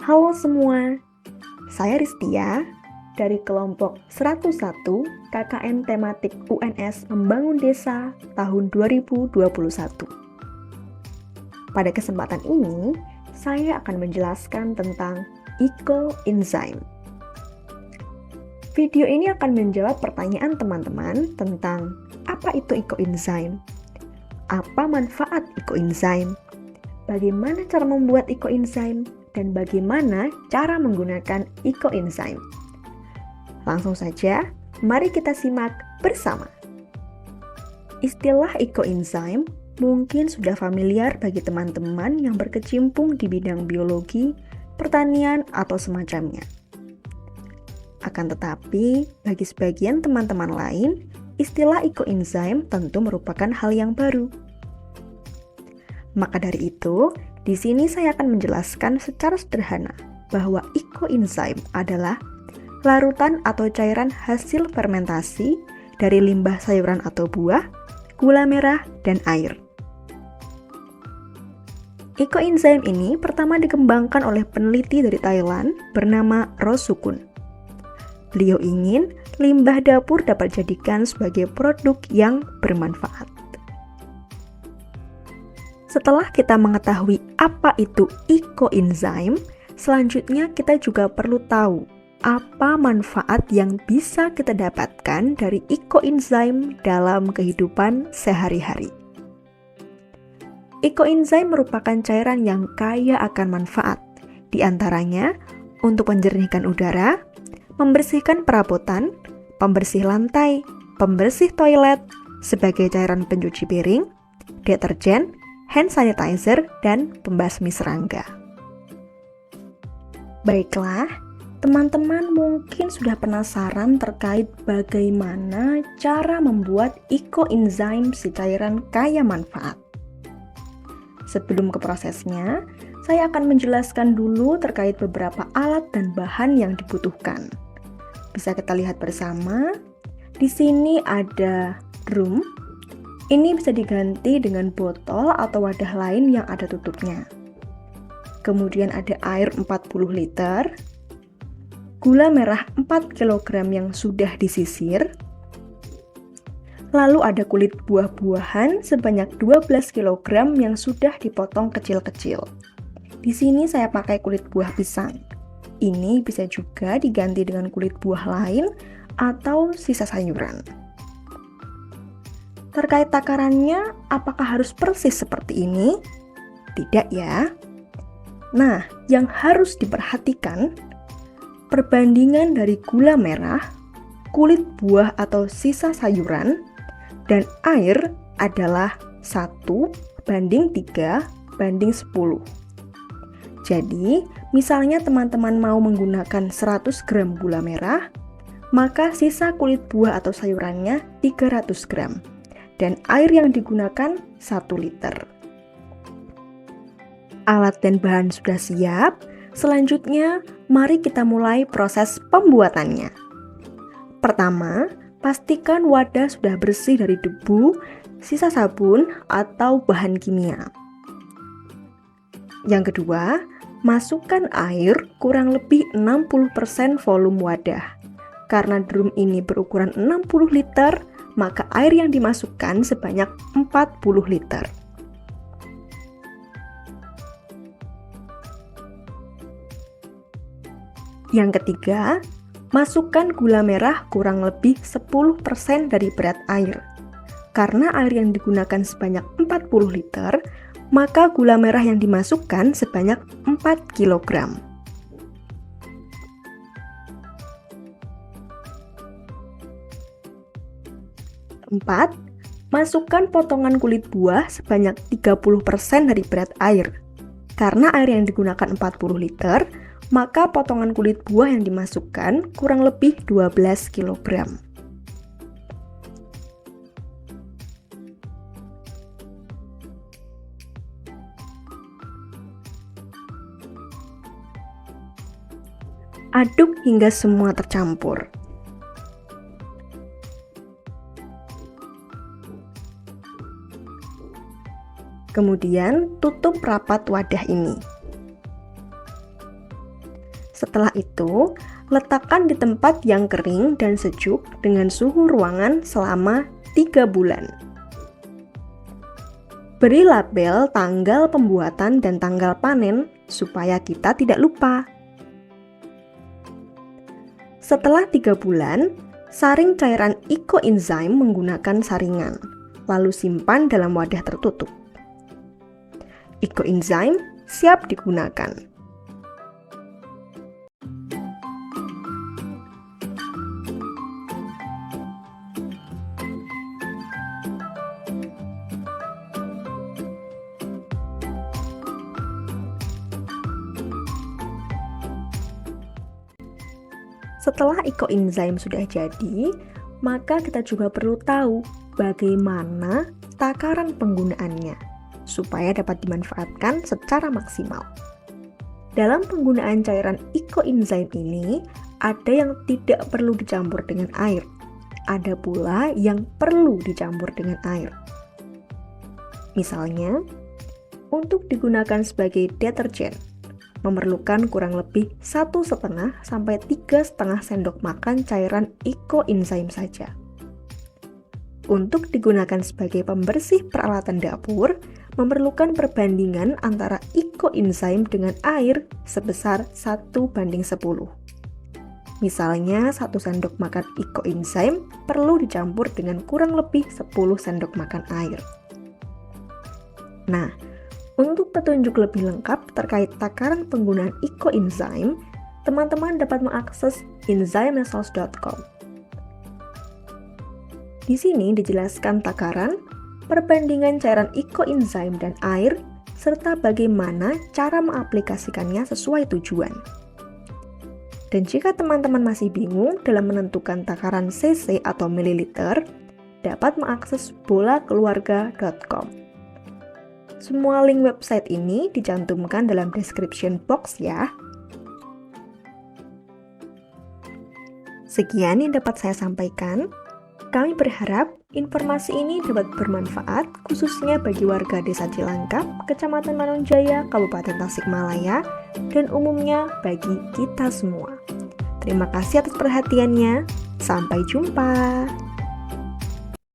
Halo semua, saya Ristia dari kelompok 101 KKN Tematik UNS Membangun Desa tahun 2021. Pada kesempatan ini, saya akan menjelaskan tentang ecoenzyme. Video ini akan menjawab pertanyaan teman-teman tentang apa itu ecoenzyme, apa manfaat ecoenzyme, bagaimana cara membuat ecoenzyme, dan bagaimana cara menggunakan ecoenzyme. Langsung saja, mari kita simak bersama. Istilah ecoenzyme mungkin sudah familiar bagi teman-teman yang berkecimpung di bidang biologi, pertanian, atau semacamnya. Akan tetapi, bagi sebagian teman-teman lain, istilah ecoenzyme tentu merupakan hal yang baru. Maka dari itu, di sini saya akan menjelaskan secara sederhana bahwa ecoenzyme adalah larutan atau cairan hasil fermentasi dari limbah sayuran atau buah, gula merah, dan air. Ecoenzyme ini pertama dikembangkan oleh peneliti dari Thailand bernama Rosukun. Beliau ingin limbah dapur dapat dijadikan sebagai produk yang bermanfaat. Setelah kita mengetahui apa itu ecoenzyme, selanjutnya kita juga perlu tahu apa manfaat yang bisa kita dapatkan dari ecoenzyme dalam kehidupan sehari-hari. Ecoenzyme merupakan cairan yang kaya akan manfaat, di antaranya untuk menjernihkan udara, membersihkan perabotan, pembersih lantai, pembersih toilet, sebagai cairan pencuci piring, deterjen, hand sanitizer, dan pembasmi serangga. Baiklah, teman-teman mungkin sudah penasaran terkait bagaimana cara membuat ecoenzyme si cairan kaya manfaat. Sebelum ke prosesnya, saya akan menjelaskan dulu terkait beberapa alat dan bahan yang dibutuhkan. Bisa kita lihat bersama. Di sini ada drum. Ini bisa diganti dengan botol atau wadah lain yang ada tutupnya. Kemudian ada air 40 liter, gula merah 4 kg yang sudah disisir, lalu ada kulit buah-buahan sebanyak 12 kg yang sudah dipotong kecil-kecil. Di sini saya pakai kulit buah pisang. Ini bisa juga diganti dengan kulit buah lain atau sisa sayuran. Terkait takarannya, apakah harus persis seperti ini? Tidak ya. Nah, yang harus diperhatikan, perbandingan dari gula merah, kulit buah atau sisa sayuran, dan air adalah 1:3:10. Jadi, misalnya teman-teman mau menggunakan 100 gram gula merah, maka sisa kulit buah atau sayurannya 300 gram. Dan air yang digunakan 1 liter. Alat dan bahan sudah siap. Selanjutnya, mari kita mulai proses pembuatannya. Pertama, pastikan wadah sudah bersih dari debu, sisa sabun, atau bahan kimia. Yang kedua, masukkan air kurang lebih 60% volume wadah. Karena drum ini berukuran 60 liter, maka air yang dimasukkan sebanyak 40 liter. Yang ketiga, masukkan gula merah kurang lebih 10% dari berat air. Karena air yang digunakan sebanyak 40 liter, maka gula merah yang dimasukkan sebanyak 4 kg. 4. Masukkan potongan kulit buah sebanyak 30% dari berat air. Karena air yang digunakan 40 liter, maka potongan kulit buah yang dimasukkan kurang lebih 12 kg. Aduk hingga semua tercampur. Kemudian tutup rapat wadah ini. Setelah itu, letakkan di tempat yang kering dan sejuk dengan suhu ruangan selama 3 bulan. Beri label tanggal pembuatan dan tanggal panen supaya kita tidak lupa. Setelah 3 bulan, saring cairan ecoenzyme menggunakan saringan, lalu simpan dalam wadah tertutup. Ecoenzyme siap digunakan. Setelah ecoenzyme sudah jadi, maka kita juga perlu tahu bagaimana takaran penggunaannya supaya dapat dimanfaatkan secara maksimal. Dalam penggunaan cairan ecoenzyme ini, ada yang tidak perlu dicampur dengan air, ada pula yang perlu dicampur dengan air. Misalnya, untuk digunakan sebagai deterjen, memerlukan kurang lebih 1,5 sampai 3,5 sendok makan cairan ecoenzyme saja. Untuk digunakan sebagai pembersih peralatan dapur, memerlukan perbandingan antara ecoenzyme dengan air sebesar 1:10. Misalnya, 1 sendok makan ecoenzyme perlu dicampur dengan kurang lebih 10 sendok makan air. Nah, untuk petunjuk lebih lengkap terkait takaran penggunaan ecoenzyme, teman-teman dapat mengakses enzymessals.com. Di sini dijelaskan takaran, perbandingan cairan ecoenzyme dan air, serta bagaimana cara mengaplikasikannya sesuai tujuan. Dan jika teman-teman masih bingung dalam menentukan takaran cc atau mililiter, dapat mengakses bolakeluarga.com. Semua link website ini dicantumkan dalam description box ya. Sekian yang dapat saya sampaikan. Kami berharap informasi ini dapat bermanfaat khususnya bagi warga Desa Cilangkap, Kecamatan Manunjaya, Kabupaten Tasikmalaya, dan umumnya bagi kita semua. Terima kasih atas perhatiannya. Sampai jumpa.